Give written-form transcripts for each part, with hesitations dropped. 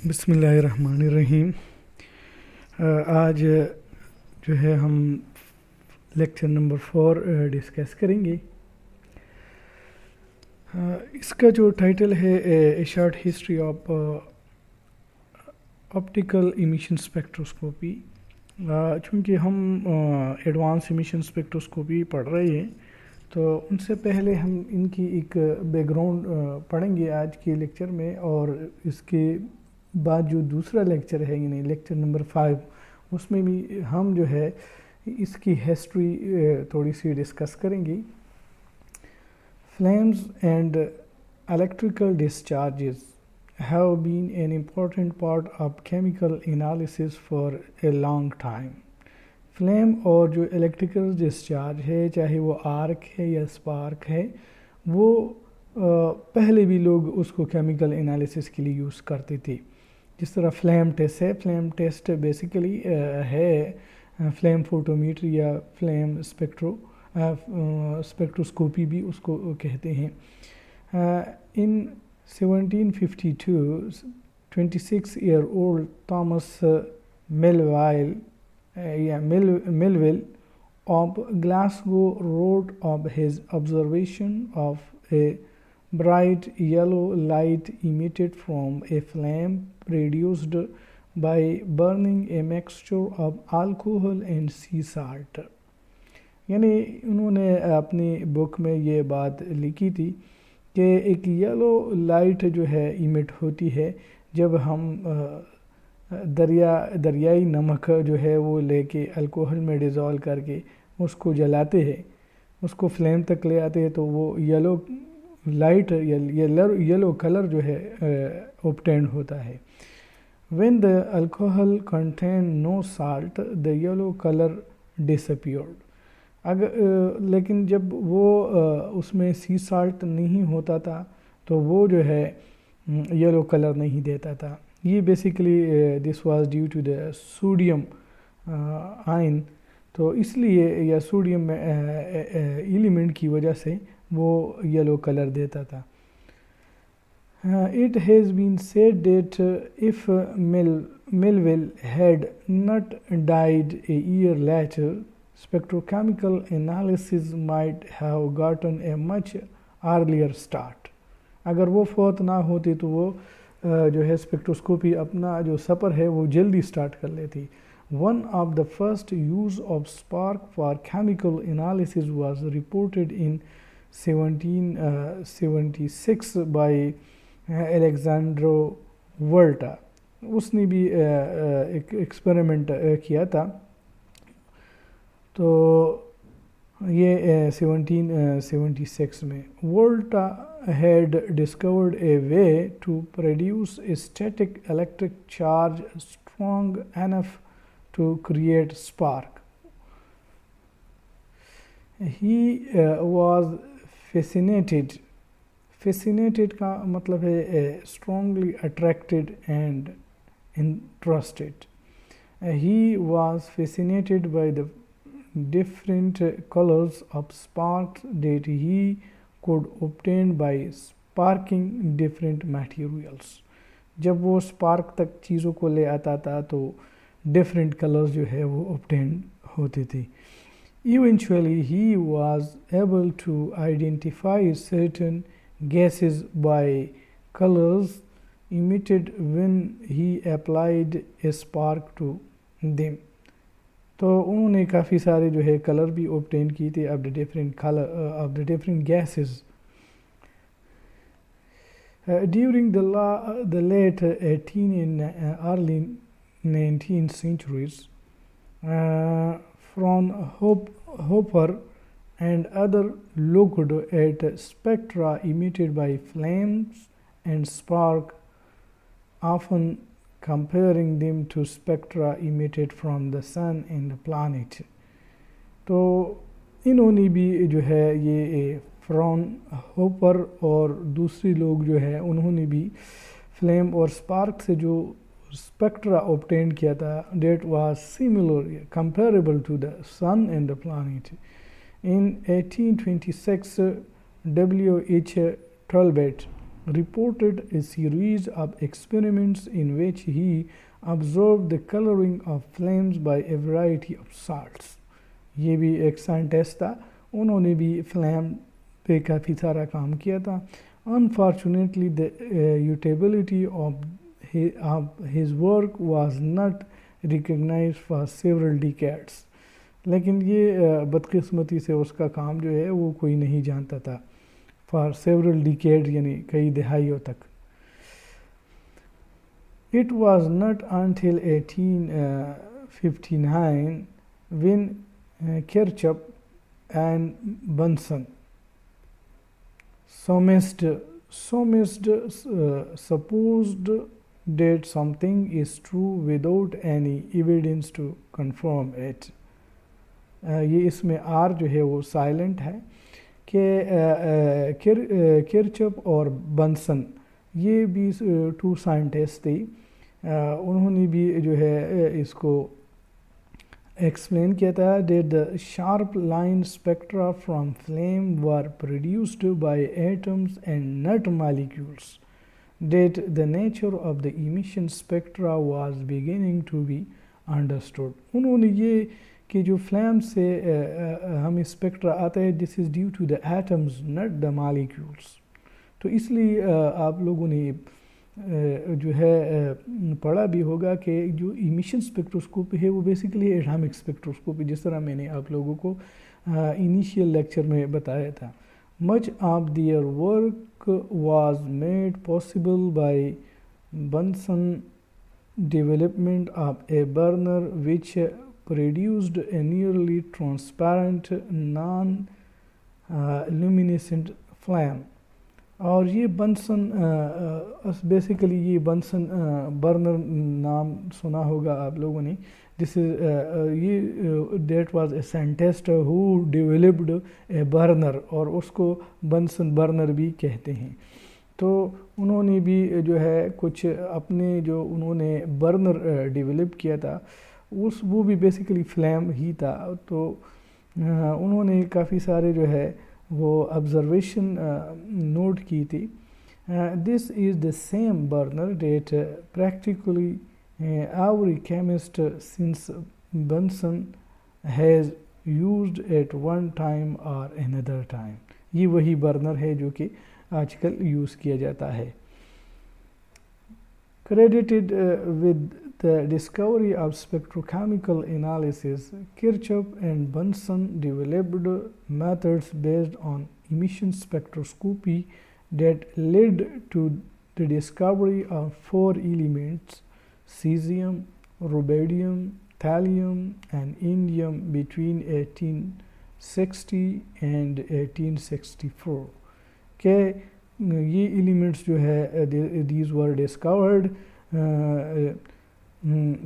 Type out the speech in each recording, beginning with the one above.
बिस्मिल्लाहिर्रहमानिर्रहीम। आज जो है हम लेक्चर नंबर 4 डिस्कस करेंगे। इसका जो टाइटल है ए short history of optical emission spectroscopy. चूँकि हम एडवांस इमिशन स्पेक्ट्रोस्कोपी पढ़ रहे हैं तो उनसे पहले हम इनकी एक बैकग्राउंड पढ़ेंगे आज के लेक्चर में, और इसके बाद जो दूसरा लेक्चर है यानी लेक्चर नंबर 5 उसमें भी हम जो है इसकी हिस्ट्री थोड़ी सी डिस्कस करेंगे। Flames and electrical discharges have been an important part of chemical analysis for a long time. Flame और जो इलेक्ट्रिकल डिस्चार्ज है, चाहे वो आर्क है या स्पार्क है, वो पहले भी लोग उसको केमिकल एनालिसिस के लिए यूज़ करते थे। जिस तरह फ्लेम टेस्ट है, फ्लेम टेस्ट बेसिकली है फ्लेम फोटोमीटर या फ्लेम स्पेक्ट्रोस्कोपी भी उसको कहते हैं। इन 1752, 26-year-old Thomas Melville of Glasgow wrote of his observation of a bright yellow light emitted from a flame produced by burning a mixture of alcohol and sea salt। यानी उन्होंने अपनी book में ये बात लिखी थी कि एक येलो लाइट जो है इमिट होती है जब हम दरियाई नमक जो है वो लेके अल्कोहल में डिज़ोल्व करके उसको जलाते हैं, उसको फ्लेम तक ले आते हैं, तो वो येलो लाइट येलो कलर जो है ऑब्टेन होता है। When the alcohol contain no salt the yellow colour disappeared. लेकिन जब वो उसमें सी साल्ट नहीं होता था तो वो जो है येलो कलर नहीं देता था। ये basically this was due to the sodium ion, तो इसलिए या सोडियम एलिमेंट की वजह से वो येलो कलर देता था। It has been said that if Melville had not died a year later, spectrochemical analysis might have gotten a much earlier start। अगर वो फौत ना होती तो वो जो है स्पेक्ट्रोस्कोपी अपना जो सफ़र है वो जल्दी स्टार्ट कर लेती। One of the first use of spark for chemical analysis was reported in 1776 by Alexandro Volta। उसने भी एक एक्सपेरिमेंट किया था, तो ये 1776 में। वोल्टा had discovered a way to produce a static electric charge strong enough to create spark। He was fascinated का मतलब है strongly attracted and interested। He was fascinated by the different colors of sparks that he could obtain by sparking different materials। जब वो spark तक चीज़ों को ले आता था तो डिफरेंट कलर्स जो है वो obtain होते थे। Eventually he was able to identify certain gases by colors emitted when he applied a spark to them। तो उन्होंने काफ़ी सारे जो है कलर भी ऑब्टेन किए थे of the different colour of the different gases. During the late 18 and early 19th centuries, Fraunhofer and other looked at spectra emitted by flames and spark, often comparing them to spectra emitted from the sun and the planet। तो इन्होंने भी जो है ये Fraunhofer और दूसरे लोग जो है उन्होंने भी फ्लेम और स्पार्क से जो स्पेक्ट्रा ऑब्टेन किया था that was similar comparable to the sun and the planet। In 1826 W.H. Talbot reported a series of experiments in which he observed the coloring of flames by a variety of salts. ये भी एक scientist था, उन्होंने भी flame पे काफ़ी सारा काम किया था. Unfortunately, the utility of his work was not recognized for several decades. लेकिन ये बदकिस्मती से उसका काम जो है वो कोई नहीं जानता था for several decades, यानी कई दहाइयों तक. It was not until 1859 when Kirchhoff and Bunsen supposed that something is true without any evidence to confirm it. ये इसमें आर जो है वो साइलेंट है कि किरचॉफ और बंसन ये भी टू साइंटिस्ट थे. उन्होंने भी जो है इसको एक्सप्लेन किया था that the sharp line spectra from flame were produced by atoms and not molecules, that the nature of the emission spectra was beginning to be understood. उन्होंने ये कि जो फ्लेम से हमें स्पेक्ट्रा आता है this is due to the atoms not the molecules. तो इसलिए आप लोगों ने जो है पढ़ा भी होगा कि जो इमिशन स्पेक्ट्रोस्कोपी है वो बेसिकली एटॉमिक स्पेक्ट्रोस्कोपी, जिस तरह मैंने आप लोगों को इनिशियल लेक्चर में बताया था. Much of their work was made possible by Bunsen development of a burner which produced a nearly transparent non-luminescent flame. और ये बंसन बेसिकली ये बंसन बर्नर नाम सुना होगा आप लोगों ने. दिस इज ये that was a scientist who developed a burner और उसको बंसन बर्नर भी कहते हैं. तो उन्होंने भी जो है कुछ अपने जो उन्होंने बर्नर डेवलप किया था वो भी बेसिकली फ्लेम ही था. तो उन्होंने काफ़ी सारे जो है वो ऑब्जर्वेशन नोट की थी. This is the same burner that practically every chemist since Bunsen has used at one time और अनदर टाइम. ये वही बर्नर है जो कि आजकल यूज़ किया जाता है. Credited with the discovery of spectrochemical analysis, Kirchhoff and Bunsen developed methods based on emission spectroscopy that led to the discovery of four elements: cesium, rubidium, thallium, and indium between 1860 and 1864. के ये elements जो है these were discovered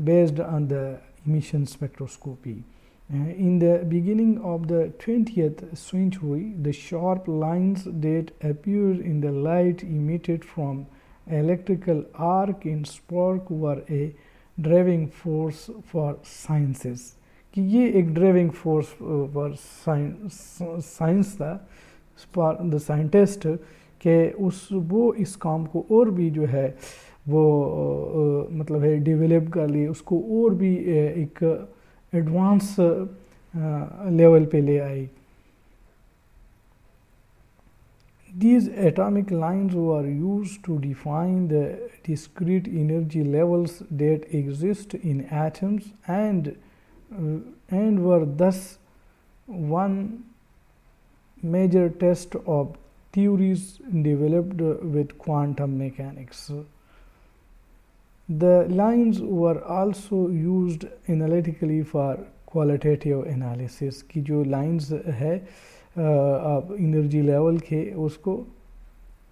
based on the emission spectroscopy. In the beginning of the 20th century, the sharp lines that appear in the light emitted from electrical arc in spark were a driving force for sciences. कि ये एक driving force पर science था, the scientist कि वो इस काम को और भी जो है वो मतलब है डेवलप कर लिए, उसको और भी एक एडवांस लेवल पे ले आई. These atomic lines were used to define the discrete energy levels that exist in atoms and were thus one major test of theories developed with quantum mechanics. The lines were also used analytically for qualitative analysis. की जो lines है energy level के उसको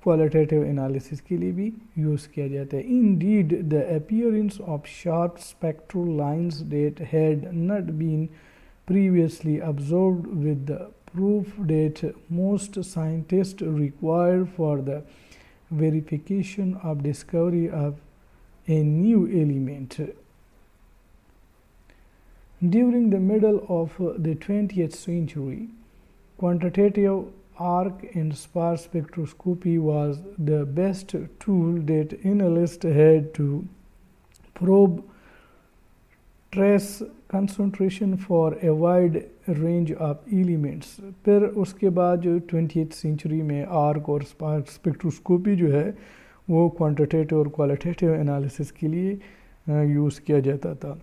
qualitative analysis के लिए भी use किया जाता है. Indeed, the appearance of sharp spectral lines that had not been previously observed with the proof that most scientists require for the verification of discovery of a new element. During the middle of the 20th century, quantitative arc and sparse spectroscopy was the best tool that analysts had to probe trace concentration for a wide range of elements. फिर उसके बाद जो 20th century में arc और spark spectroscopy जो है वो quantitative और क्वालिटेटिव एनालिसिस के लिए यूज़ किया जाता था.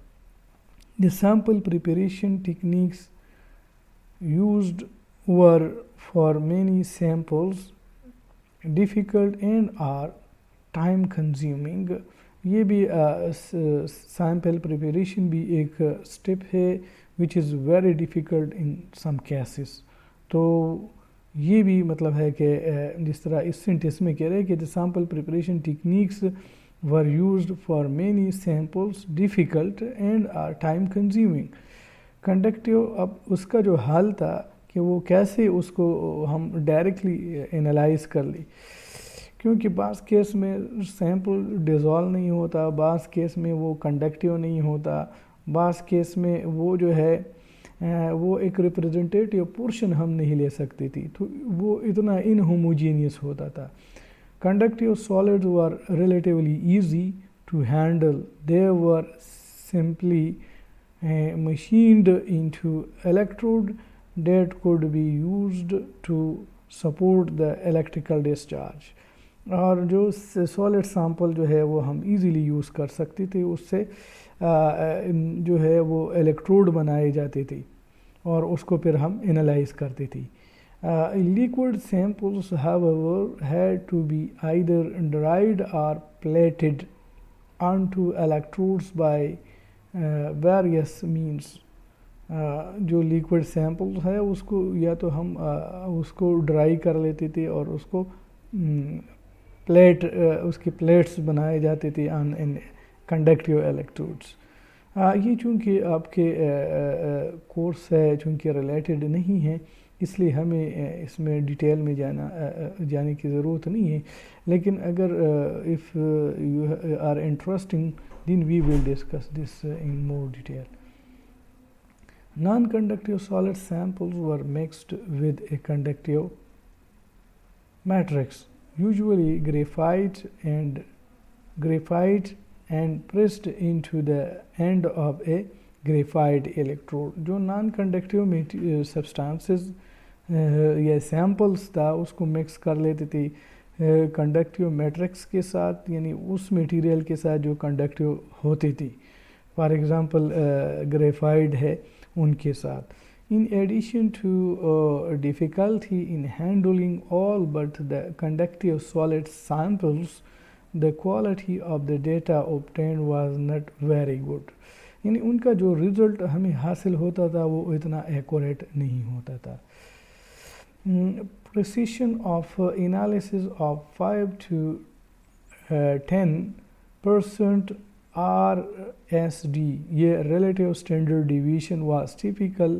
The sample preparation techniques used were for many samples difficult and are time consuming. ये भी सैम्पल प्रिपरेशन भी एक स्टेप है which is very difficult in some cases. तो ये भी मतलब है कि जिस तरह इस सेंटेंस में कह रहे हैं कि the sample preparation techniques were used for many samples difficult and are time consuming. Conductive अब उसका जो हाल था कि वो कैसे उसको हम डायरेक्टली एनालाइज कर ली, क्योंकि बाज़ केस में सैम्पल डिज़ोल्व नहीं होता, बाज़ केस में वो कंडक्टिव नहीं होता, बाज़ केस में वो जो है वो एक रिप्रेजेंटेटिव पोर्शन हम नहीं ले सकती थी, तो वो इतना इनहोमोजीनियस होता था. Conductive solids were relatively easy to handle. They were simply machined into electrode that could be used to support the electrical discharge. और जो सॉलिड सैंपल जो है वो हम इजीली यूज़ कर सकते थे, उससे जो है वो इलेक्ट्रोड बनाए जाते थे और उसको फिर हम एनालाइज करते थे. Liquid samples however had to be either dried or plated onto electrodes by various means. जो लिक्विड सैम्पल है उसको या तो हम उसको ड्राई कर लेते थे और उसको उसकी प्लेट्स बनाए जाते थे ऑन इन कंडक्टिव इलेक्ट्रोड्स. ये चूँकि आपके कोर्स है, चूँकि रिलेटेड नहीं है, इसलिए हमें इसमें डिटेल में जाने की ज़रूरत नहीं है. लेकिन अगर if you are interesting then we will discuss this in more detail. Non-conductive solid samples were mixed with a conductive matrix, usually graphite and pressed into the end of a graphite electrode. जो non-conductive substances या samples था उसको mix कर लेते थे conductive matrix के साथ, यानी उस मटेरियल के साथ जो कंडक्टिव होती थी. फॉर एग्ज़ाम्पल ग्रेफाइड है उनके साथ. In addition to difficulty in handling all but the conductive solid samples, the quality of the data obtained was not very good. यानी उनका जो रिज़ल्ट हमें हासिल होता था वो इतना एक्यूरेट नहीं होता था. Precision of analysis of 5 to 10% RSD, ये relative standard deviation was typical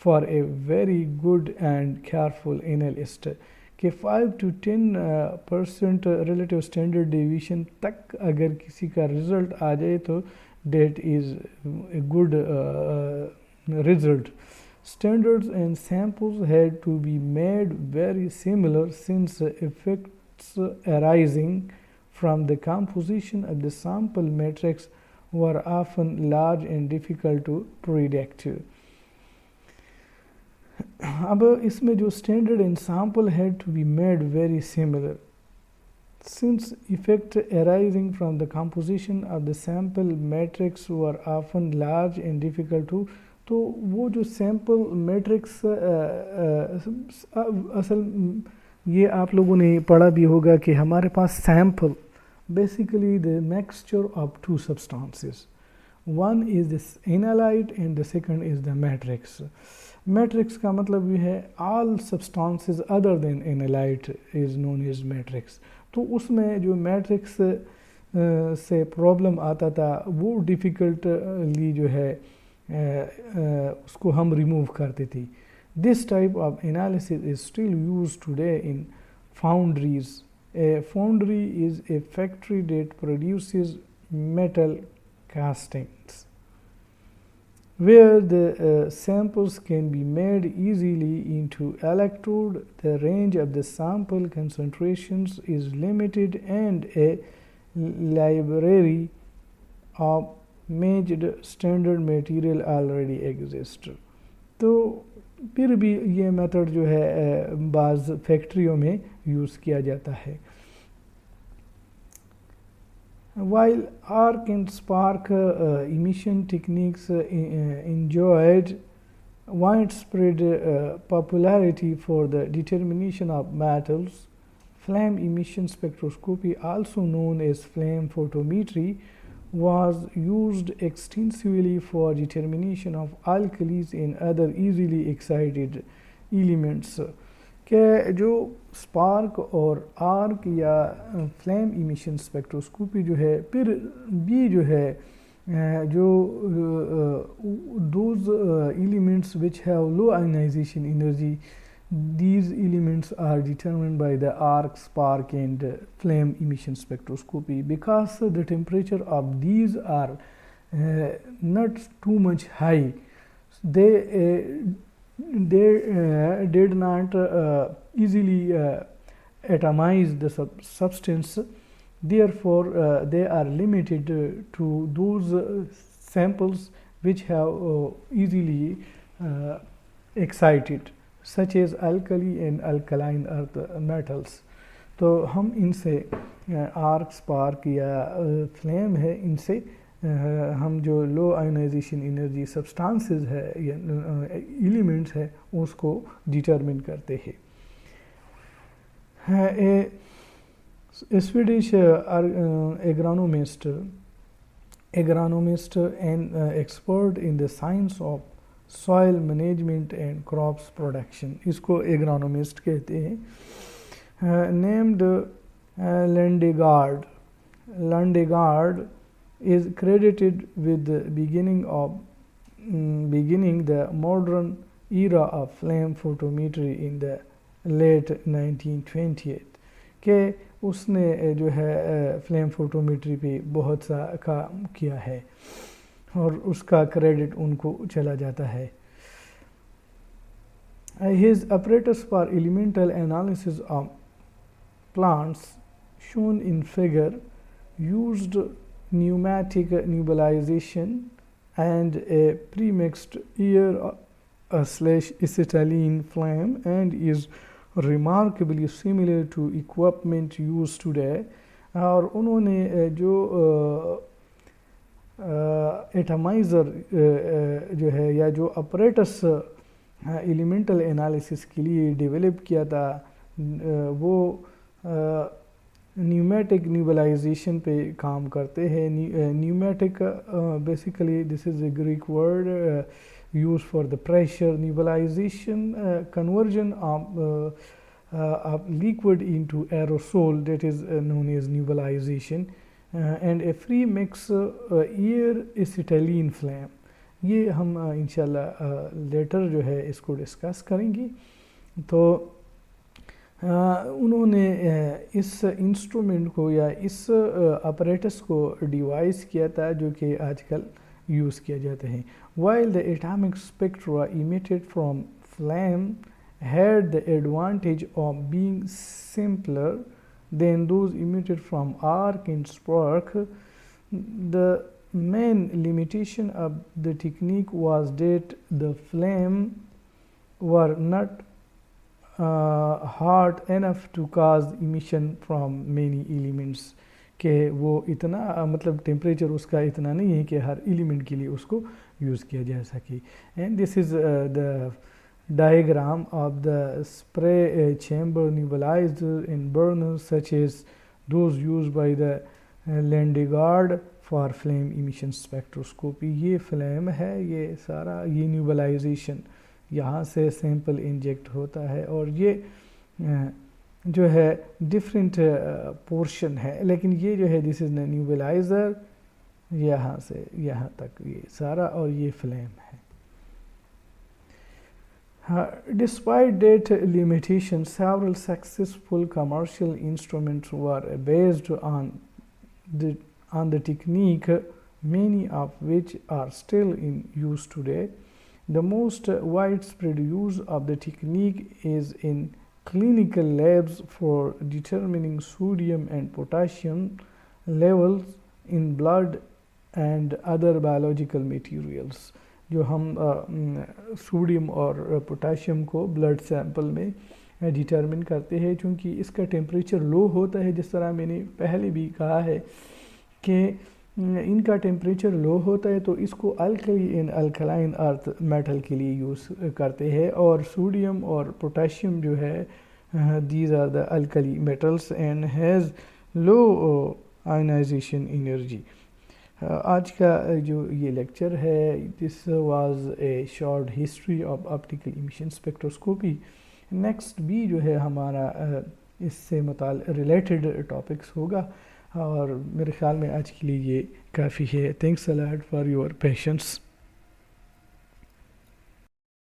for a very good and careful analyst. कि 5 to 10% relative standard deviation तक अगर किसी का रिज़ल्ट आ जाए तो that is a good result. Standards and samples had to be made very similar since effects arising from the composition of the sample matrix were often large and difficult to predict. अब इसमें जो standard and sample had to be made very similar since effects arising from the composition of the sample matrix were often large and difficult to. तो वो जो sample matrix असल ये आप लोगों ने पढ़ा भी होगा कि हमारे पास sample basically the mixture of two substances. One is this analyte and the second is the matrix. Matrix का मतलब ये है all substances other than analyte is known as matrix. तो उसमें जो मैट्रिक्स से प्रॉब्लम आता था वो डिफ़िकल्टली जो है उसको हम रिमूव करते थे. This type of analysis is still use today in foundries. A foundry is a factory that produces metal castings. where the samples can be made easily into electrode. The range of the sample concentrations is limited and a library of matched standard material already exists. तो फिर भी ये method जो है बाज़ फैक्ट्रियों में use किया जाता है. While arc and spark emission techniques enjoyed widespread popularity for the determination of metals, flame emission spectroscopy, also known as flame photometry, was used extensively for determination of alkalis and other easily excited elements. कि जो spark और arc या flame emission spectroscopy जो है फिर भी जो है जो those elements which have low ionization energy, these elements are determined by the arc, spark and flame emission spectroscopy, because the temperature of these are not too much high. They did not easily atomize the substance. Therefore, they are limited to those samples which have easily excited, such as alkali and alkaline earth metals. तो हम इनसे arc, spark या flame है, इनसे हम जो low ionization energy substances है या एलिमेंट्स है उसको डिटरमिन करते हैं. A Swedish agronomist and expert in the science of soil management and crops production, इसको agronomist कहते हैं, named Landegard is credited with the beginning the modern era of flame photometry in the late 1920s. कि उसने जो है flame photometry पे बहुत सा काम किया है और उसका क्रेडिट उनको चला जाता है. His apparatus for elemental analysis of plants shown in figure used pneumatic nebulization and a premixed air/acetylene flame and is remarkably similar to equipment used today. और उन्होंने जो एटमाइज़र जो है या जो अपरेटस एलिमेंटल एनालिसिस के लिए डेवलप किया था वो न्यूमेटिक न्यूबलाइजेशन पे काम करते हैं. Pneumatic basically this is a Greek word used for the pressure nebulization, conversion of liquid into aerosol, that is known as nebulization, and a free mix air acetylene flame. ये हम इंशाल्लाह लेटर जो है इसको डिस्कस करेंगे. तो उन्होंने इस इंस्ट्रूमेंट को या इस अपरेटस को डिवाइस किया था जो कि आजकल यूज़ किया जाते हैं. While the atomic spectra emitted from flame had the advantage of being simpler than those emitted from arc and spark, the main limitation of the technique was that the flame were not hot enough to cause emission from many elements. कि वो इतना मतलब temperature उसका इतना नहीं है कि हर element के लिए उसको यूज़ किया जा सके. And this is the diagram of the spray chamber nebulizer in burners such as those used by the Landegard for flame emission spectroscopy. ये फ्लेम है, ये सारा ये न्यूबलाइजेशन यहाँ से सैंपल इंजेक्ट होता है और ये जो है डिफरेंट पोर्शन है, लेकिन ये जो है दिस इज़ न्यूबलाइज़र यहाँ से यहाँ तक ये सारा और ये फ्लेम है. Despite that limitation, several successful commercial instruments were based on the technique many of which are still in use today. The most widespread use of the technique is in clinical labs for determining sodium and potassium levels in blood and other biological materials. जो हम sodium और potassium को blood sample में determine करते हैं, क्योंकि इसका temperature low होता है, जिस तरह मैंने पहले भी कहा है कि इनका टेम्परेचर लो होता है, तो इसको alkali in alkaline earth metal के लिए यूज़ करते हैं। और सोडियम और पोटाशियम जो है, these are the alkali metals and has low ionization energy. आज का जो ये लेक्चर है, this was a short history of optical emission spectroscopy. Next भी जो है हमारा इससे रिलेटेड टॉपिक्स होगा, और मेरे ख्याल में आज के लिए ये काफ़ी है। Thanks a lot for your patience.